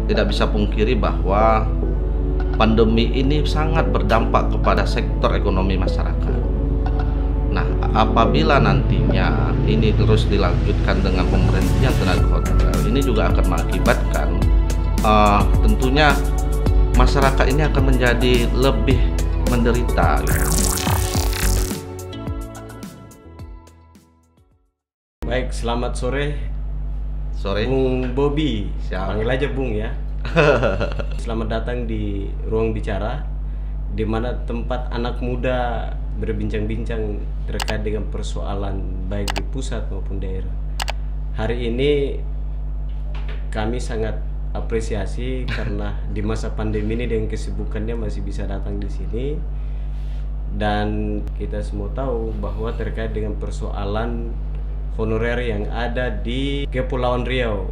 tidak bisa pungkiri bahwa pandemi ini sangat berdampak kepada sektor ekonomi masyarakat. Nah, apabila nantinya ini terus dilanjutkan dengan pemberhentian tenaga honorer, ini juga akan mengakibatkan tentunya masyarakat ini akan menjadi lebih menderita. Baik, selamat sore. Sore. Bung Bobi, Siap. panggil aja Bung ya. Selamat datang di Ruang Bicara, di mana tempat anak muda berbincang-bincang terkait dengan persoalan baik di pusat maupun daerah. Hari ini kami sangat apresiasi karena di masa pandemi ini dengan kesibukannya masih bisa datang di sini, dan kita semua tahu bahwa terkait dengan persoalan honorer yang ada di Kepulauan Riau.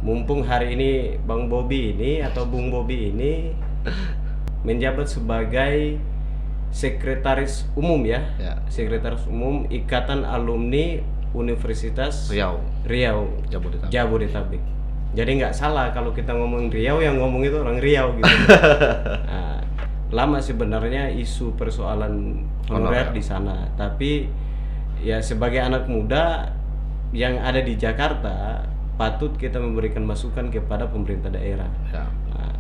Mumpung hari ini Bang Bobi ini atau Bung Bobi ini menjabat sebagai sekretaris umum ya. Sekretaris umum Ikatan Alumni Universitas Riau, Jabodetabek. Jadi nggak salah kalau kita ngomong Riau, yang ngomong itu orang Riau gitu. Nah, lama sebenarnya isu persoalan honorer di sana, tapi ya sebagai anak muda yang ada di Jakarta patut kita memberikan masukan kepada pemerintah daerah. Nah,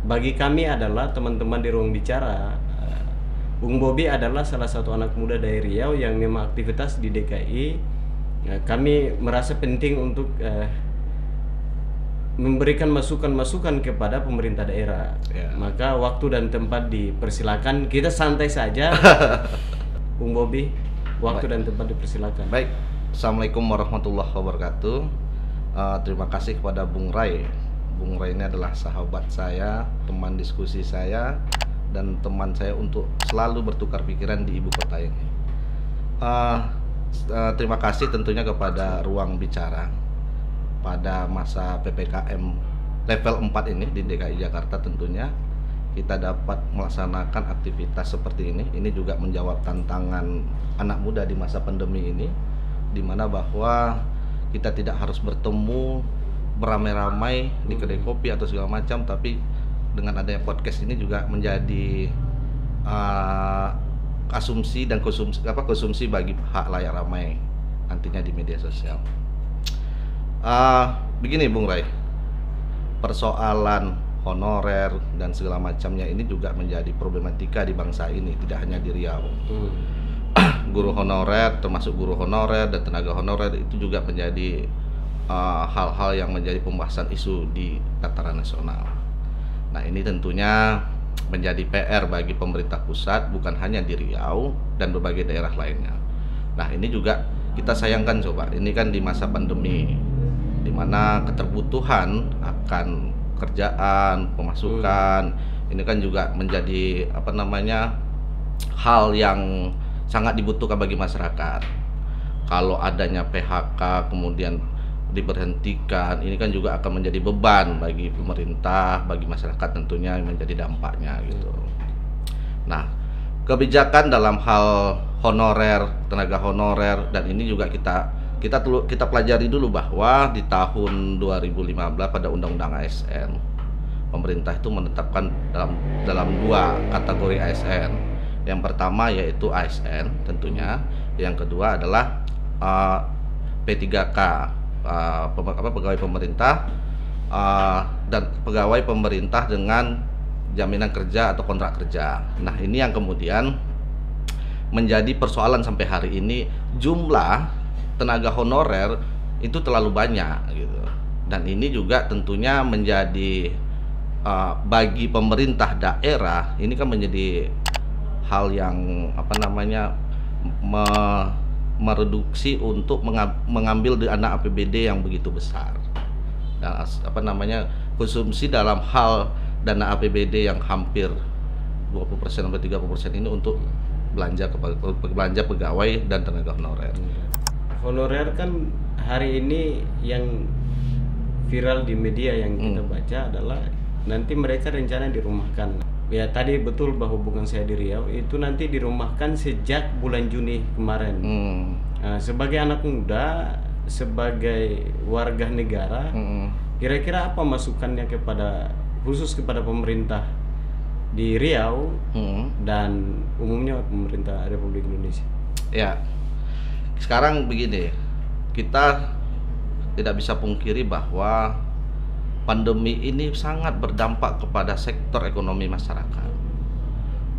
bagi kami adalah teman-teman di Ruang Bicara, Bung Bobi adalah salah satu anak muda dari Riau yang memang aktivitas di DKI. Nah, kami merasa penting untuk memberikan masukan-masukan kepada pemerintah daerah. Maka waktu dan tempat dipersilakan, kita santai saja. Bung Bobi, waktu dan tempat dipersilakan. Baik, Assalamualaikum warahmatullahi wabarakatuh. Terima kasih kepada Bung Rai. Bung Rai ini adalah sahabat saya, teman diskusi saya, dan teman saya untuk selalu bertukar pikiran di ibu kota ini. Terima kasih tentunya kepada Ruang Bicara pada masa PPKM level 4 ini di DKI Jakarta. Tentunya kita dapat melaksanakan aktivitas seperti ini. Ini juga menjawab tantangan anak muda di masa pandemi ini, di mana bahwa kita tidak harus bertemu beramai-ramai di kedai kopi atau segala macam, tapi dengan adanya podcast ini juga menjadi asumsi dan konsumsi bagi hak layak ramai nantinya di media sosial. Begini Bung Rai, persoalan honorer dan segala macamnya ini juga menjadi problematika di bangsa ini, tidak hanya di Riau. Guru honorer, termasuk guru honorer dan tenaga honorer, itu juga menjadi hal-hal yang menjadi pembahasan isu di tataran nasional. Nah, ini tentunya menjadi PR bagi pemerintah pusat, bukan hanya di Riau dan berbagai daerah lainnya. Nah, ini juga kita sayangkan coba, ini kan di masa pandemi, di mana keterbutuhan akan kerjaan, pemasukan, ini kan juga menjadi hal yang sangat dibutuhkan bagi masyarakat. Kalau adanya PHK kemudian diberhentikan, ini kan juga akan menjadi beban bagi pemerintah, bagi masyarakat tentunya menjadi dampaknya gitu. Nah, kebijakan dalam hal honorer, tenaga honorer, dan ini juga kita pelajari dulu bahwa di tahun 2015 pada Undang-Undang ASN, pemerintah itu menetapkan dalam dua kategori ASN. Yang pertama yaitu ASN tentunya, yang kedua adalah P3K, pegawai pemerintah dan pegawai pemerintah dengan jaminan kerja atau kontrak kerja. Nah, ini yang kemudian menjadi persoalan sampai hari ini, jumlah tenaga honorer itu terlalu banyak gitu. Dan ini juga tentunya menjadi bagi pemerintah daerah ini kan menjadi hal yang mereduksi untuk mengambil dana APBD yang begitu besar, dan konsumsi dalam hal dana APBD yang hampir 20% sampai 30% ini untuk belanja pegawai dan tenaga honorer. Honorer kan hari ini yang viral di media yang kita baca adalah nanti mereka rencana dirumahkan. Ya, tadi betul bahwa hubungan saya di Riau itu nanti dirumahkan sejak bulan Juni kemarin. Nah, sebagai anak muda, sebagai warga negara, Kira-kira apa masukannya khusus kepada pemerintah di Riau dan umumnya pemerintah Republik Indonesia? Ya, sekarang begini, kita tidak bisa pungkiri bahwa pandemi ini sangat berdampak kepada sektor ekonomi masyarakat.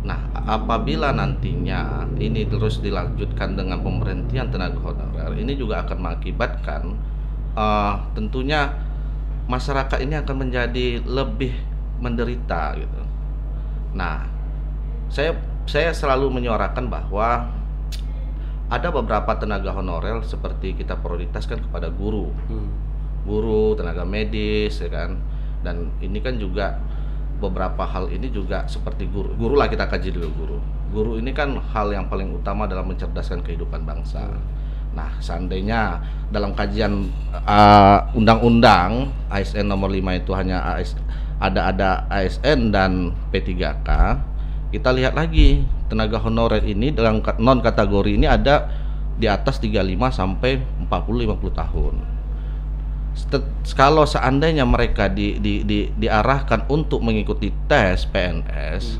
Nah, apabila nantinya ini terus dilanjutkan dengan pemberhentian tenaga honorer, ini juga akan mengakibatkan tentunya masyarakat ini akan menjadi lebih menderita gitu. Nah, saya selalu menyuarakan bahwa ada beberapa tenaga honorer seperti kita prioritaskan kepada guru, tenaga medis, ya kan. Dan ini kan juga beberapa hal ini juga seperti guru lah, kita kaji dulu guru ini kan hal yang paling utama dalam mencerdaskan kehidupan bangsa. Nah, seandainya dalam kajian undang-undang ASN nomor 5 itu hanya ada ASN dan P3K, kita lihat lagi tenaga honorer ini dalam non kategori ini ada di atas 35 sampai 40-50 tahun. Kalau seandainya mereka diarahkan untuk mengikuti tes PNS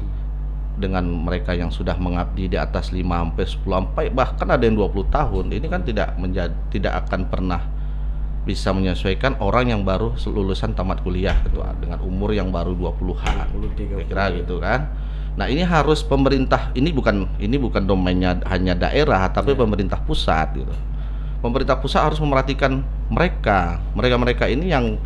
dengan mereka yang sudah mengabdi di atas 5 sampai 10 sampai bahkan ada yang 20 tahun, ini kan tidak akan pernah bisa menyesuaikan orang yang baru lulusan tamat kuliah gitu, dengan umur yang baru 20-an, kira-kira gitu kan. Nah, ini harus pemerintah, ini bukan domainnya hanya daerah, tapi pemerintah pusat gitu. Pemerintah pusat harus memerhatikan mereka ini yang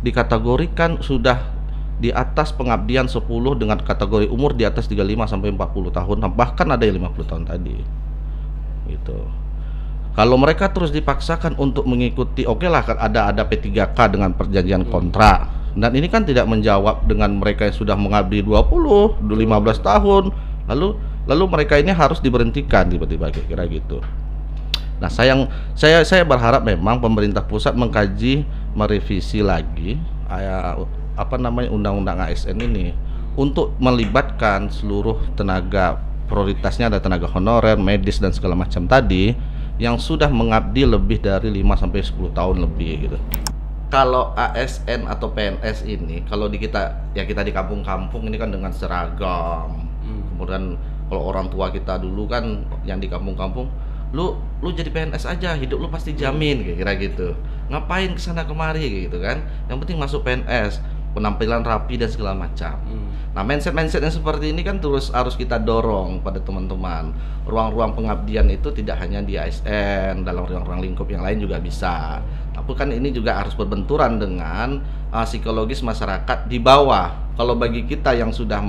dikategorikan sudah di atas pengabdian 10 dengan kategori umur di atas 35 sampai 40 tahun, bahkan ada yang 50 tahun tadi. Gitu. Kalau mereka terus dipaksakan untuk mengikuti, oke lah ada P3K dengan perjanjian kontrak. Dan ini kan tidak menjawab dengan mereka yang sudah mengabdi 15 tahun, lalu mereka ini harus diberhentikan tiba-tiba, kira gitu. Nah, saya berharap memang pemerintah pusat mengkaji, merevisi lagi undang-undang ASN ini untuk melibatkan seluruh tenaga, prioritasnya ada tenaga honorer, medis dan segala macam tadi yang sudah mengabdi lebih dari 5 sampai 10 tahun lebih gitu. Kalau ASN atau PNS ini, kalau kita di kampung-kampung ini kan dengan seragam. Kemudian kalau orang tua kita dulu kan yang di kampung-kampung, lu jadi PNS aja, hidup lu pasti jamin, kira gitu. Ngapain kesana kemari gitu kan? Yang penting masuk PNS, penampilan rapi dan segala macam. Nah, mindset yang seperti ini kan terus harus kita dorong pada teman-teman. Ruang-ruang pengabdian itu tidak hanya di ASN, dalam ruang-ruang lingkup yang lain juga bisa. Tapi kan ini juga harus berbenturan dengan psikologis masyarakat di bawah. Kalau bagi kita yang sudah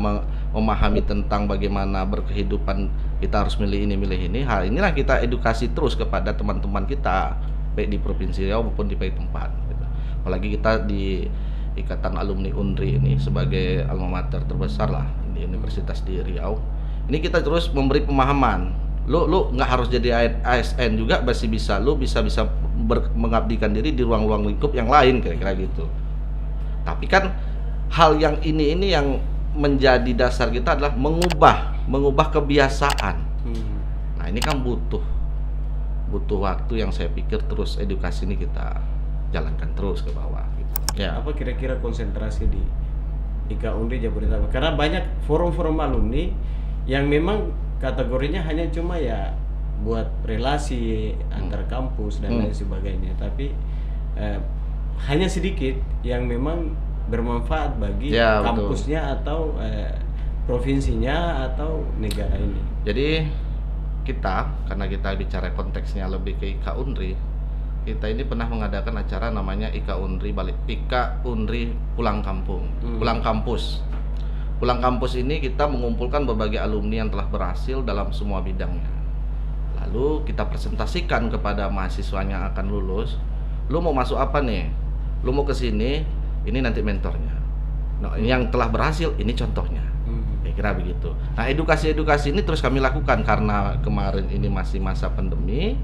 memahami tentang bagaimana berkehidupan, kita harus milih ini, hal inilah kita edukasi terus kepada teman-teman kita, baik di Provinsi Riau maupun di baik tempat. Apalagi kita di Ikatan Alumni UNRI ini sebagai alma mater terbesar lah di Universitas di Riau. Ini kita terus memberi pemahaman. Lu nggak harus jadi ASN juga, masih bisa. Lu bisa mengabdikan diri di ruang-ruang lingkup yang lain, kira-kira gitu. Tapi kan hal yang ini yang menjadi dasar kita adalah mengubah kebiasaan. Nah, ini kan butuh waktu yang saya pikir terus edukasi ini kita jalankan terus ke bawah. Ya. Apa kira-kira konsentrasi di IKA UNRI Jabodetabek? Karena banyak forum-forum alumni yang memang kategorinya hanya cuma ya buat relasi antar kampus dan lain sebagainya, tapi hanya sedikit yang memang bermanfaat bagi kampusnya atau provinsinya atau negara ini. Jadi karena kita bicara konteksnya lebih ke IKA UNRI, kita ini pernah mengadakan acara namanya IKA UNRI Pulang Kampung, Pulang Kampus. Pulang Kampus ini kita mengumpulkan berbagai alumni yang telah berhasil dalam semua bidangnya. Lalu kita presentasikan kepada mahasiswanya yang akan lulus, lu mau masuk apa nih? Lu mau ke sini, ini nanti mentornya. Nah, yang telah berhasil, ini contohnya. Kira begitu. Nah, edukasi ini terus kami lakukan karena kemarin ini masih masa pandemi.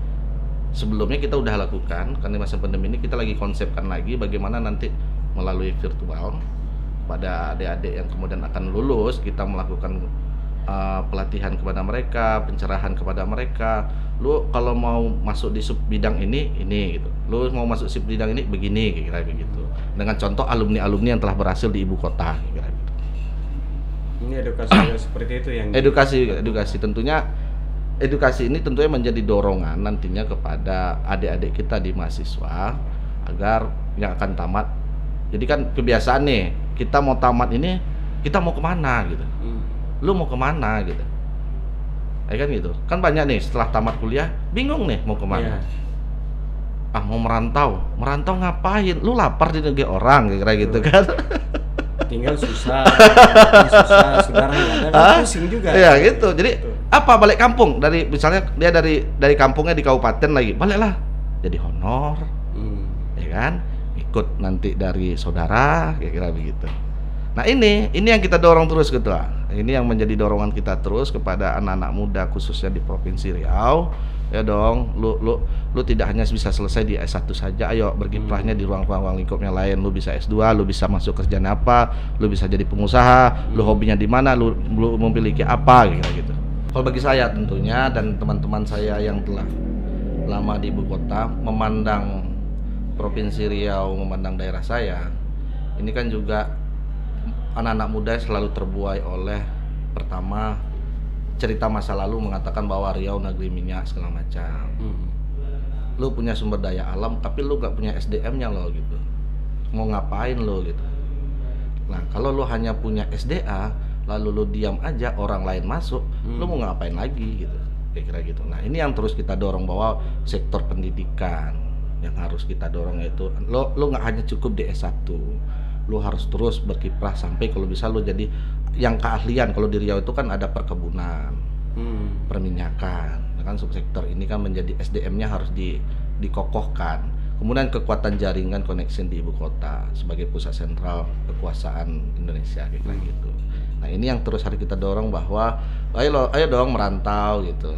Sebelumnya kita udah lakukan, karena masa pandemi ini kita lagi konsepkan lagi bagaimana nanti melalui virtual pada adik-adik yang kemudian akan lulus, kita melakukan pelatihan kepada mereka, pencerahan kepada mereka. Lu kalau mau masuk di sub bidang ini gitu. Lu mau masuk sub bidang ini begini, kira-kira begitu. Dengan contoh alumni-alumni yang telah berhasil di ibu kota, kira-kira gitu. Ini edukasi seperti itu yang Edukasi tentunya. Edukasi ini tentunya menjadi dorongan nantinya kepada adik-adik kita di mahasiswa agar yang akan tamat. Jadi kan kebiasaan nih, kita mau tamat ini, kita mau kemana gitu. Lu mau kemana gitu. Ya kan gitu. Kan banyak nih setelah tamat kuliah, bingung nih mau kemana. Mau merantau. Merantau ngapain? Lu lapar di negeri orang, kira gitu kan. Tinggal susah, saudara nggak ada, pusing juga. Iya gitu. Jadi apa balik kampung dari misalnya dia dari kampungnya di kabupaten lagi, baliklah jadi honor, ya kan? Ikut nanti dari saudara, kira-kira begitu. Nah ini yang kita dorong terus gitu lah. Ini yang menjadi dorongan kita terus kepada anak-anak muda khususnya di Provinsi Riau. Ya dong, lu tidak hanya bisa selesai di S1 saja, ayo berkiprahnya di ruang-ruang lingkup yang lain. Lu bisa S2, lu bisa masuk kerjaan apa, lu bisa jadi pengusaha, lu hobinya di mana, lu memiliki apa gitu. Kalau bagi saya tentunya dan teman-teman saya yang telah lama di ibu kota memandang Provinsi Riau, memandang daerah saya, ini kan juga anak-anak muda selalu terbuai oleh pertama cerita masa lalu mengatakan bahwa Riau negeri minyak segala macam. Lu punya sumber daya alam tapi lu gak punya SDM-nya lo gitu. Mau ngapain lo gitu. Nah, kalau lu hanya punya SDA lalu lu diam aja orang lain masuk, lu mau ngapain lagi gitu. Kira-kira gitu. Nah, ini yang terus kita dorong bahwa sektor pendidikan yang harus kita dorong yaitu lu nggak hanya cukup di S1. Lu harus terus berkiprah sampai kalau bisa lu jadi yang keahlian. Kalau di Riau itu kan ada perkebunan, perminyakan, kan subsektor ini kan menjadi SDM-nya harus dikokohkan. Kemudian kekuatan jaringan connection di ibu kota sebagai pusat sentral kekuasaan Indonesia kayak gitu. Nah ini yang terus harus kita dorong bahwa ayo dong merantau gitu.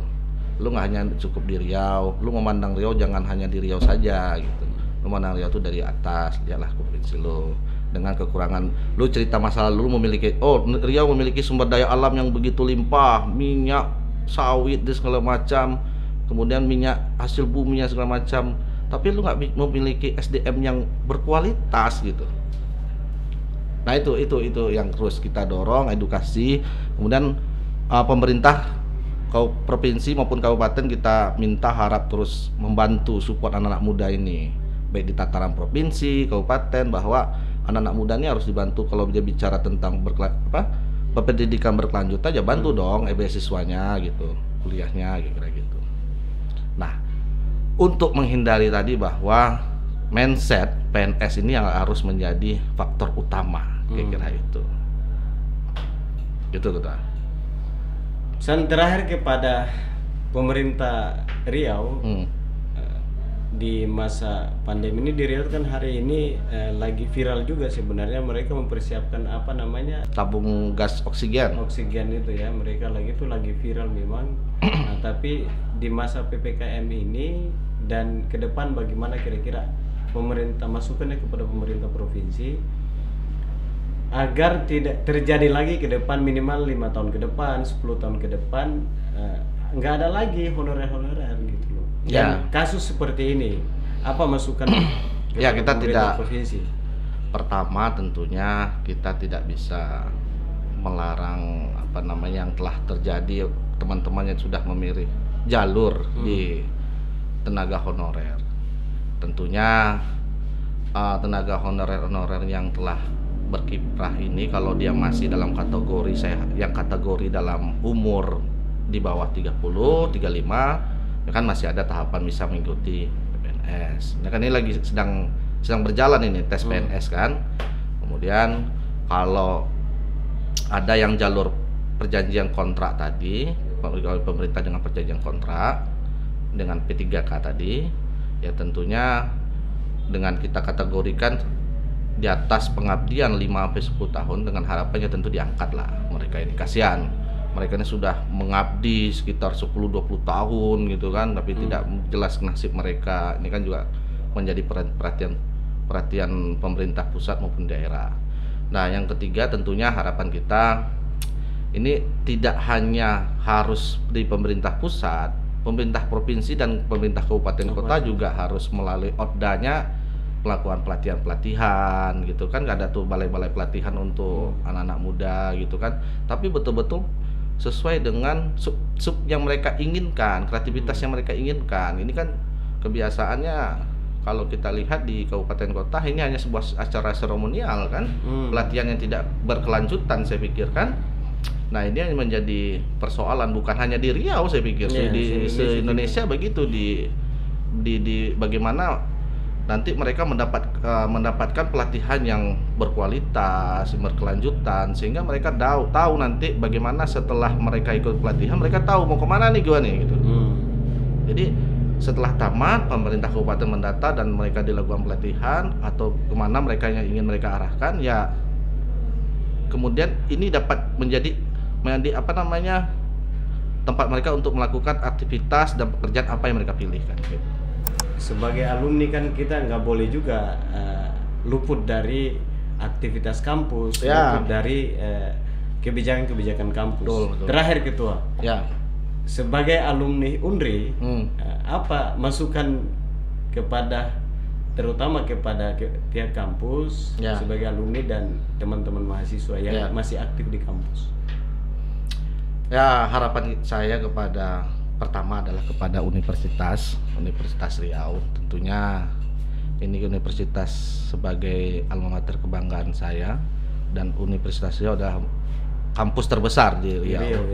Lu nggak hanya cukup di Riau, lu memandang Riau jangan hanya di Riau saja gitu. Lu memandang Riau itu dari atas, lihatlah provinsi lu. Dengan kekurangan lu cerita masa lalu lu memiliki Riau memiliki sumber daya alam yang begitu limpah, minyak sawit dan segala macam, kemudian minyak hasil buminya segala macam, tapi lu nggak memiliki SDM yang berkualitas gitu. Nah itu yang terus kita dorong, edukasi. Kemudian pemerintah provinsi maupun kabupaten kita minta harap terus membantu support anak-anak muda ini, baik di tataran provinsi, kabupaten, bahwa anak-anak muda ini harus dibantu. Kalau dia bicara tentang pendidikan berkelanjutan aja bantu dong beasiswanya gitu, kuliahnya kira-kira gitu. Nah, untuk menghindari tadi bahwa mindset PNS ini yang harus menjadi faktor utama kira-kira itu. Gitu kita. Pesan terakhir kepada pemerintah Riau. Di masa pandemi ini di Riau kan hari ini lagi viral juga sebenarnya, mereka mempersiapkan apa namanya tabung gas oksigen itu ya, mereka lagi viral memang. Nah, tapi di masa PPKM ini dan ke depan bagaimana kira-kira pemerintah masukannya kepada pemerintah provinsi agar tidak terjadi lagi ke depan, minimal 5 tahun ke depan, 10 tahun ke depan nggak ada lagi honorer gitu loh. Ya. Kasus seperti ini, apa masukan? Ya kita tidak. Provinsi? Pertama tentunya kita tidak bisa melarang yang telah terjadi teman-teman yang sudah memilih jalur di tenaga honorer. Tentunya tenaga honorer yang telah berkiprah ini kalau dia masih dalam kategori kategori dalam umur di bawah 30, 35 ya kan masih ada tahapan bisa mengikuti PNS. Ya kan ini lagi sedang berjalan ini tes PNS kan. Kemudian kalau ada yang jalur perjanjian kontrak tadi, pemerintah dengan perjanjian kontrak dengan P3K tadi, ya tentunya dengan kita kategorikan di atas pengabdian 5-10 tahun, dengan harapannya tentu diangkat lah mereka ini. Kasihan mereka ini sudah mengabdi sekitar 10-20 tahun gitu kan, tapi tidak jelas nasib mereka. Ini kan juga menjadi perhatian pemerintah pusat maupun daerah. Nah yang ketiga tentunya harapan kita ini tidak hanya harus di pemerintah pusat, pemerintah provinsi dan pemerintah kabupaten kota juga harus melalui Otdanya melakukan pelatihan gitu kan. Gak ada tuh balai-balai pelatihan untuk anak-anak muda gitu kan, tapi betul-betul sesuai dengan sub yang mereka inginkan, kreativitas yang mereka inginkan. Ini kan kebiasaannya kalau kita lihat di kabupaten kota ini hanya sebuah acara seremonial kan, pelatihan yang tidak berkelanjutan saya pikir kan. Nah ini yang menjadi persoalan bukan hanya di Riau saya pikir, di se-Indonesia begitu, di bagaimana nanti mereka mendapatkan pelatihan yang berkualitas, berkelanjutan, sehingga mereka tahu nanti bagaimana setelah mereka ikut pelatihan mereka tahu mau kemana nih gua nih gitu. Jadi setelah tamat pemerintah kabupaten mendata dan mereka dilakukan pelatihan atau kemana mereka yang ingin mereka arahkan, ya kemudian ini dapat menjadi tempat mereka untuk melakukan aktivitas dan pekerjaan apa yang mereka pilihkan gitu. Sebagai alumni kan kita nggak boleh juga luput dari aktivitas kampus, luput dari kebijakan-kebijakan kampus. Betul. Terakhir Ketua, sebagai alumni UNRI, apa masukan terutama kepada pihak kampus sebagai alumni dan teman-teman mahasiswa yang masih aktif di kampus? Ya, harapan saya pertama adalah kepada Universitas Riau. Tentunya ini universitas sebagai alma mater kebanggaan saya, dan Universitas Riau adalah kampus terbesar di Riau.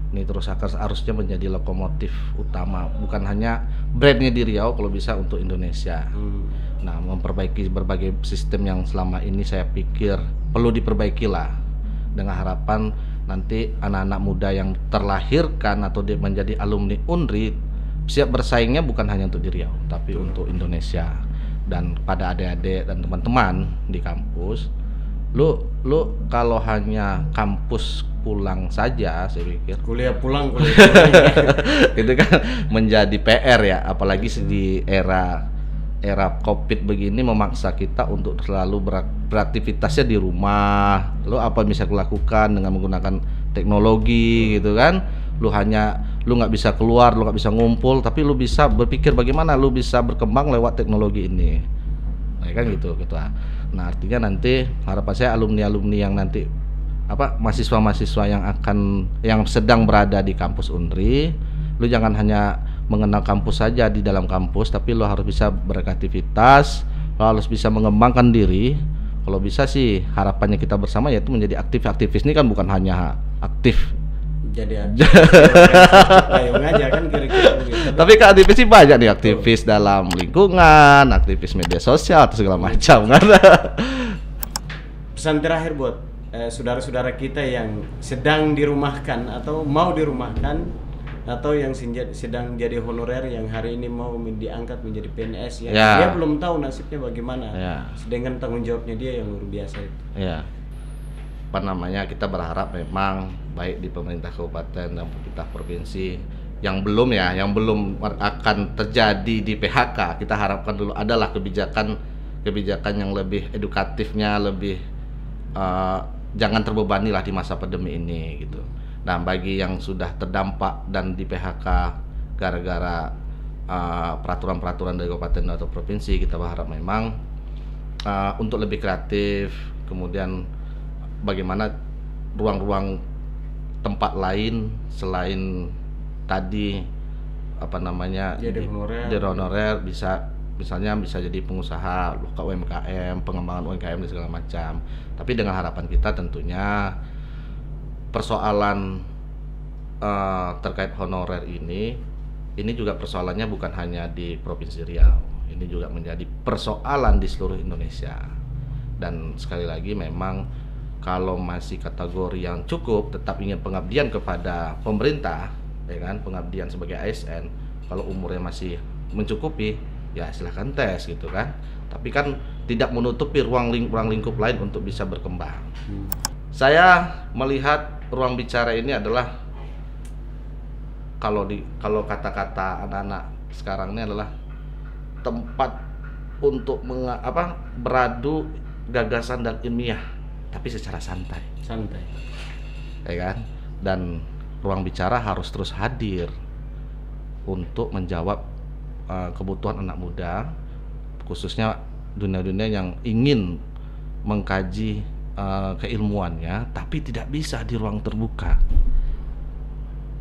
Ini terus harusnya menjadi lokomotif utama, bukan hanya brandnya di Riau, kalau bisa untuk Indonesia. Nah, memperbaiki berbagai sistem yang selama ini saya pikir perlu diperbaiki lah, dengan harapan nanti anak-anak muda yang terlahirkan atau menjadi alumni UNRI siap bersaingnya bukan hanya untuk di Riau, tapi untuk Indonesia. Dan pada adik-adik dan teman-teman di kampus, lu kalau hanya kampus pulang saja, saya pikir kuliah pulang itu kan menjadi PR ya, apalagi di era COVID begini memaksa kita untuk selalu beraktivitasnya di rumah. Lo apa bisa lakukan dengan menggunakan teknologi gitu kan? Lu nggak bisa keluar, lu nggak bisa ngumpul, tapi lu bisa berpikir bagaimana lu bisa berkembang lewat teknologi ini. Nah, kan gitu. Nah, artinya nanti harapan saya alumni yang nanti mahasiswa-mahasiswa yang sedang berada di kampus UNRI, lu jangan hanya mengenal kampus saja di dalam kampus, tapi lo harus bisa beraktivitas, lo harus bisa mengembangkan diri. Kalau bisa sih harapannya kita bersama yaitu menjadi aktivis ini kan, bukan hanya aktif jadi payung aja kan kira-kira begitu. Tapi kan aktivis sih banyak nih, aktivis dalam lingkungan, aktivis media sosial atau segala macam kan. Pesan terakhir buat saudara-saudara kita yang sedang dirumahkan atau mau dirumahkan, atau yang sedang jadi honorer, yang hari ini mau diangkat menjadi PNS dia belum tahu nasibnya bagaimana, sedangkan tanggung jawabnya dia yang luar biasa itu. Kita berharap memang baik di pemerintah kabupaten dan pemerintah provinsi yang belum akan terjadi di PHK, kita harapkan dulu adalah kebijakan yang lebih edukatifnya, lebih jangan terbebani lah di masa pandemi ini gitu. Nah, bagi yang sudah terdampak dan di PHK gara-gara peraturan-peraturan dari kabupaten atau provinsi, kita berharap memang untuk lebih kreatif, kemudian bagaimana ruang-ruang tempat lain selain tadi jadi honorer, misalnya bisa jadi pengusaha, buka UMKM, pengembangan UMKM dan segala macam. Tapi dengan harapan kita tentunya persoalan terkait honorer ini juga persoalannya bukan hanya di Provinsi Riau, ini juga menjadi persoalan di seluruh Indonesia. Dan sekali lagi memang kalau masih kategori yang cukup, tetap ingin pengabdian kepada pemerintah, ya kan, pengabdian sebagai ASN, kalau umurnya masih mencukupi, ya silahkan tes gitu kan. Tapi kan tidak menutupi ruang lingkup lain untuk bisa berkembang. Saya melihat ruang bicara ini adalah kalau kata-kata anak-anak sekarang ini adalah tempat untuk beradu gagasan dan ilmiah, tapi secara santai. ya kan? Dan ruang bicara harus terus hadir untuk menjawab kebutuhan anak muda, khususnya dunia-dunia yang ingin mengkaji keilmuannya, tapi tidak bisa di ruang terbuka.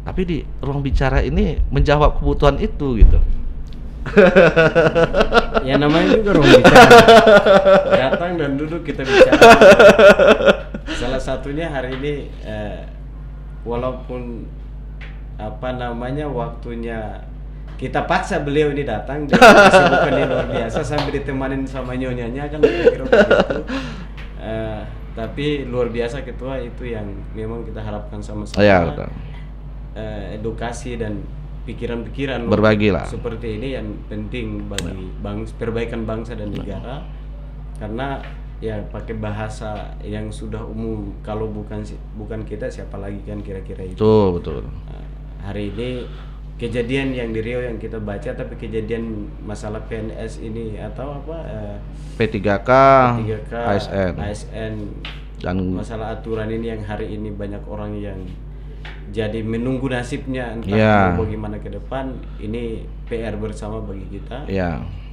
Tapi di ruang bicara ini menjawab kebutuhan itu gitu. Ya namanya juga ruang bicara. Datang dan duduk kita bicara. Salah satunya hari ini walaupun waktunya kita paksa beliau ini datang, dia kesibukannya luar biasa sampai ditemanin sama nyonyanya kan kira-kira begitu. Tapi luar biasa ketua, itu yang memang kita harapkan sama-sama. Ya, betul. Edukasi dan pikiran-pikiran berbagilah seperti ini yang penting bagi perbaikan bangsa dan negara. Karena ya pakai bahasa yang sudah umum, kalau bukan kita siapa lagi kan kira-kira itu. Betul. Hari ini kejadian yang di Riau yang kita baca, tapi kejadian masalah PNS ini atau P3K, ASN dan masalah aturan ini yang hari ini banyak orang yang jadi menunggu nasibnya entah mau bagaimana ke depan. Ini PR bersama bagi kita.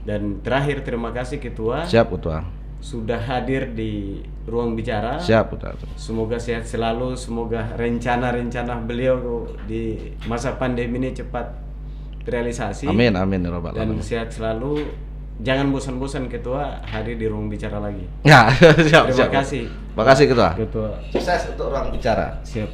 Dan terakhir terima kasih Ketua. Siap Ketua. Sudah hadir di ruang bicara. Siap Ketua. Semoga sehat selalu, semoga rencana-rencana beliau di masa pandemi ini cepat terrealisasi. Amin ya Rabbal Dan alamin. sehat selalu. Jangan bosan-bosan Ketua hadir di ruang bicara lagi. Ya, siap. Terima kasih. Terima kasih Ketua. Ketua. Sukses untuk ruang bicara. Siap.